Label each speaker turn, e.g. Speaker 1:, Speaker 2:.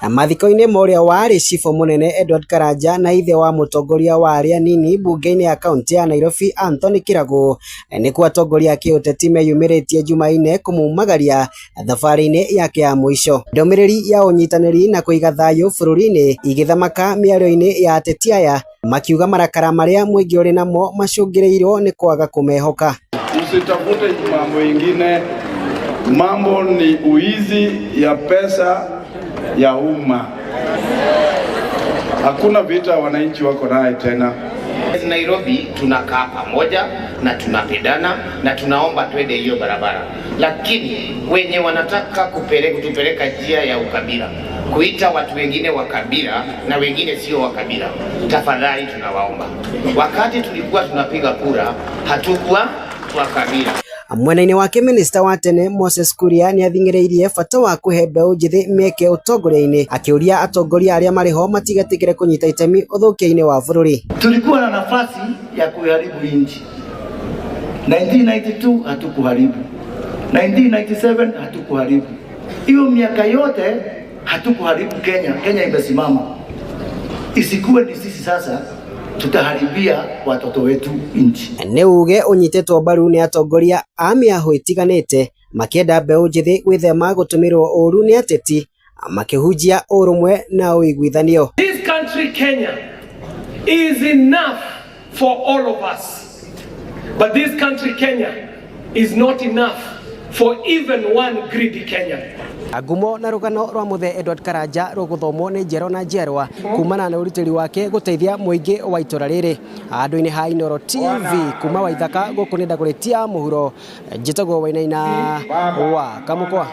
Speaker 1: Mathiko-inĩ moria warĩ cifo munene Edward Karanja na ithe wa mutongoria wa arĩa nini mbunge-inĩ ya kaunti ya Nairobi Anthony Kiragu nĩkuo atongoria a kĩũteti meyumĩrĩtie Jumaine kũmumagaria thabarĩ-inĩ yake ya mũico. Ndũmĩrĩri ya ũnyitanĩri na kũiga thayũ bũrũri-inĩ igĩthamaka mĩario-inĩ ya ateti aya makiuga marakara marĩa mũingĩ ũrĩ namo macũngĩrĩirwo nĩ kwaga kũmehoka.
Speaker 2: Msitafute mambo ingine, mambo ni uizi ya pesa ya umma. Hakuna vita wananchi wako naye tena.
Speaker 3: Nairobi tunakaa pamoja na tunapendana na tunaomba twende hiyo barabara, lakini wenye wanataka kutupeleka njia ya ukabila, kuita watu wengine wa kabila na wengine sio wa kabila, tafadhali tunawaomba. Wakati tulikuwa tunapiga kura hatukuwa wa kabila.
Speaker 1: Mwena-inĩ wake minista wa tene Moses Kuria ni athing'ĩrĩirie bata wa kũhe mbeũ njĩthĩ mĩeke ũtongoria-inĩ, akĩũria atongoria arĩa marĩ ho matigatĩkĩre kũnyita itemi ũthũkia-inĩ wa bũrũri.
Speaker 4: Tulikuwa na nafasi ya kuharibu nchi. 1992 hatukuharibu, 1997 hatukuharibu, hiyo miaka yote hatukuharibu Kenya. Kenya imesimama. Isikuwe ni sisi sasa tutaharibia watoto wetu nchi.
Speaker 1: Nĩ uge ũnyitetwo mbaru nĩ atongoria a mĩahũ ĩtiganĩte makĩenda mbeũ njĩthĩ gwĩthema gũtũmĩrwo ũru nĩ ateti makĩhunjia ũrũmwe na ũiguithanio.
Speaker 5: This country Kenya is enough for all of us, but this country Kenya is not enough for even one greedy Kenyan.
Speaker 1: Ngumo na rugano rwa muthe Edward Karanja ruguthomwo ni njerwa na njerwa kumana na ũrutĩri wake gũteithia mũingĩ wa itũra rĩrĩ. Handũ-inĩ ha Inooro TV kuma Waithaka gũkũ nĩ ndagũrĩtia mũhuro, njĩtagwo Wainaina wa Kamũkwa.